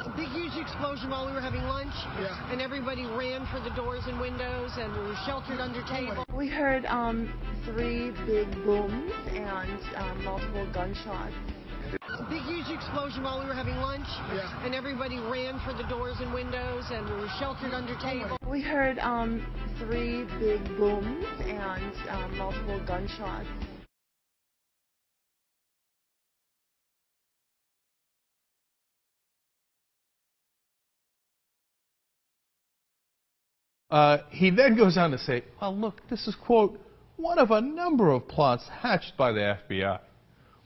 A big, huge explosion while we were having lunch, and everybody ran for the doors and windows, and we were sheltered under tables. We heard 3 big booms and multiple gunshots. A big, huge explosion while we were having lunch, and everybody ran for the doors and windows, and we were sheltered under tables. We heard 3 big booms and multiple gunshots. He then goes on to say, well, look, this is, quote, one of a number of plots hatched by the FBI.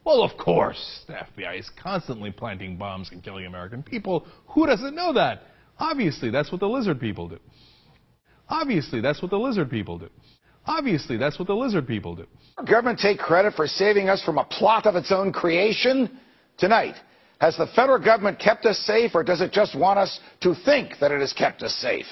Well, of course, the FBI is constantly planting bombs and killing American people. Who doesn't know that? Obviously, that's what the lizard people do. Obviously, that's what the lizard people do. Obviously, that's what the lizard people do. Does the government take credit for saving us from a plot of its own creation? Tonight, has the federal government kept us safe, or does it just want us to think that it has kept us safe?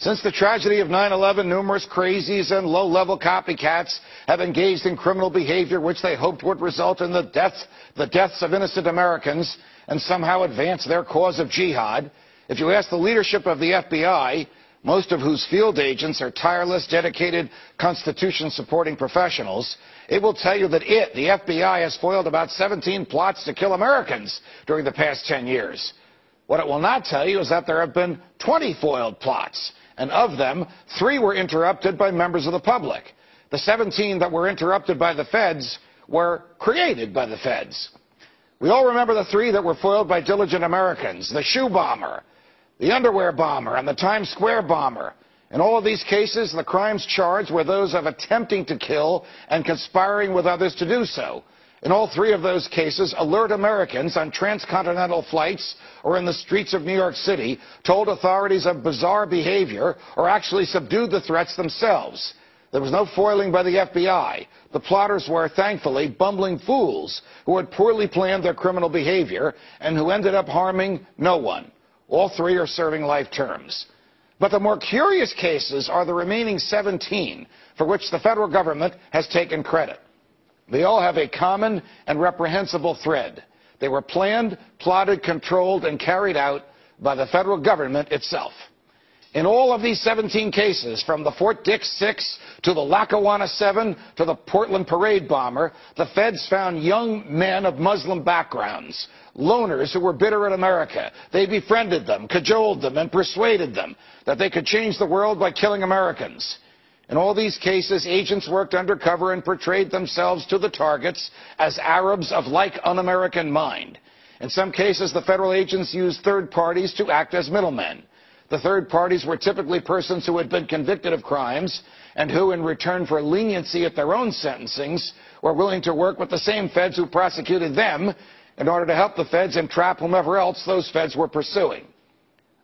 Since the tragedy of 9/11, numerous crazies and low-level copycats have engaged in criminal behavior which they hoped would result in the deaths of innocent Americans and somehow advance their cause of jihad. If you ask the leadership of the FBI, most of whose field agents are tireless, dedicated, Constitution-supporting professionals, it will tell you that the FBI, has foiled about 17 plots to kill Americans during the past 10 years. What it will not tell you is that there have been 20 foiled plots, and of them, 3 were interrupted by members of the public. The 17 that were interrupted by the feds were created by the feds. We all remember the 3 that were foiled by diligent Americans: the shoe bomber, the underwear bomber, and the Times Square bomber. In all of these cases, the crimes charged were those of attempting to kill and conspiring with others to do so. In all 3 of those cases, alert Americans on transcontinental flights or in the streets of New York City told authorities of bizarre behavior or actually subdued the threats themselves. There was no foiling by the FBI. The plotters were, thankfully, bumbling fools who had poorly planned their criminal behavior and who ended up harming no one. All 3 are serving life terms. But the more curious cases are the remaining 17 for which the federal government has taken credit. They all have a common and reprehensible thread. They were planned, plotted, controlled, and carried out by the federal government itself. In all of these 17 cases, from the Fort Dix 6 to the Lackawanna 7 to the Portland parade bomber, the feds found young men of Muslim backgrounds, loners who were bitter at America. They befriended them, cajoled them, and persuaded them that they could change the world by killing Americans. In all these cases, agents worked undercover and portrayed themselves to the targets as Arabs of like un-American mind. In some cases, the federal agents used third parties to act as middlemen. The third parties were typically persons who had been convicted of crimes and who, in return for leniency at their own sentencings, were willing to work with the same feds who prosecuted them in order to help the feds entrap whomever else those feds were pursuing.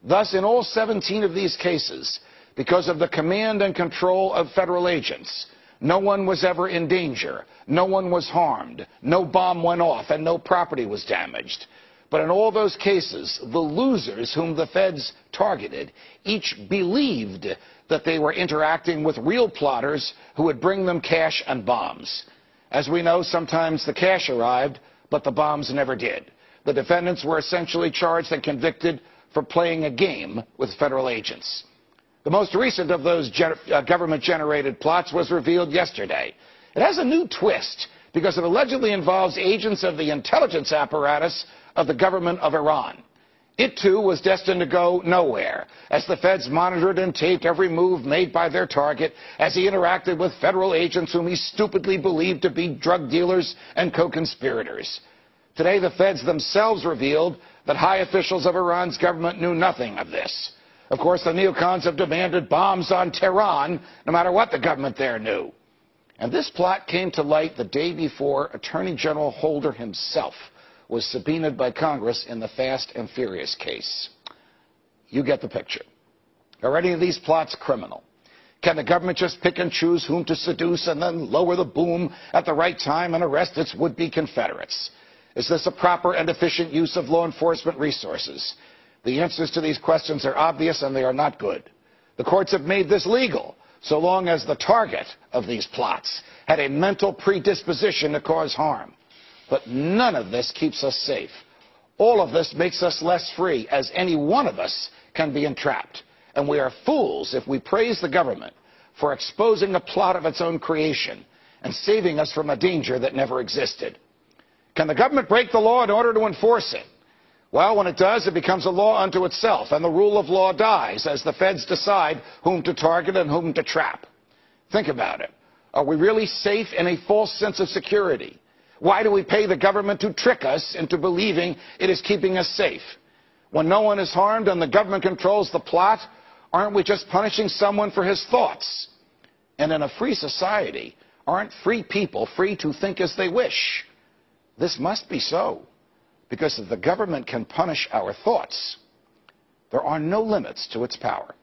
Thus, in all 17 of these cases, because of the command and control of federal agents, no one was ever in danger, no one was harmed, no bomb went off, and no property was damaged. But in all those cases, the losers whom the feds targeted each believed that they were interacting with real plotters who would bring them cash and bombs. As we know, sometimes the cash arrived, but the bombs never did. The defendants were essentially charged and convicted for playing a game with federal agents. The most recent of those government-generated plots was revealed yesterday. It has a new twist because it allegedly involves agents of the intelligence apparatus of the government of Iran. It, too, was destined to go nowhere, as the feds monitored and taped every move made by their target as he interacted with federal agents whom he stupidly believed to be drug dealers and co-conspirators. Today, the feds themselves revealed that high officials of Iran's government knew nothing of this. Of course, the neocons have demanded bombs on Tehran, no matter what the government there knew. And this plot came to light the day before Attorney General Holder himself was subpoenaed by Congress in the Fast and Furious case. You get the picture. Are any of these plots criminal? Can the government just pick and choose whom to seduce and then lower the boom at the right time and arrest its would-be Confederates? Is this a proper and efficient use of law enforcement resources? The answers to these questions are obvious, and they are not good. The courts have made this legal, so long as the target of these plots had a mental predisposition to cause harm. But none of this keeps us safe. All of this makes us less free, as any one of us can be entrapped. And we are fools if we praise the government for exposing a plot of its own creation and saving us from a danger that never existed. Can the government break the law in order to enforce it? Well, when it does, it becomes a law unto itself, and the rule of law dies as the feds decide whom to target and whom to trap. Think about it. Are we really safe in a false sense of security? Why do we pay the government to trick us into believing it is keeping us safe? When no one is harmed and the government controls the plot, aren't we just punishing someone for his thoughts? And in a free society, aren't free people free to think as they wish? This must be so, because if the government can punish our thoughts, there are no limits to its power.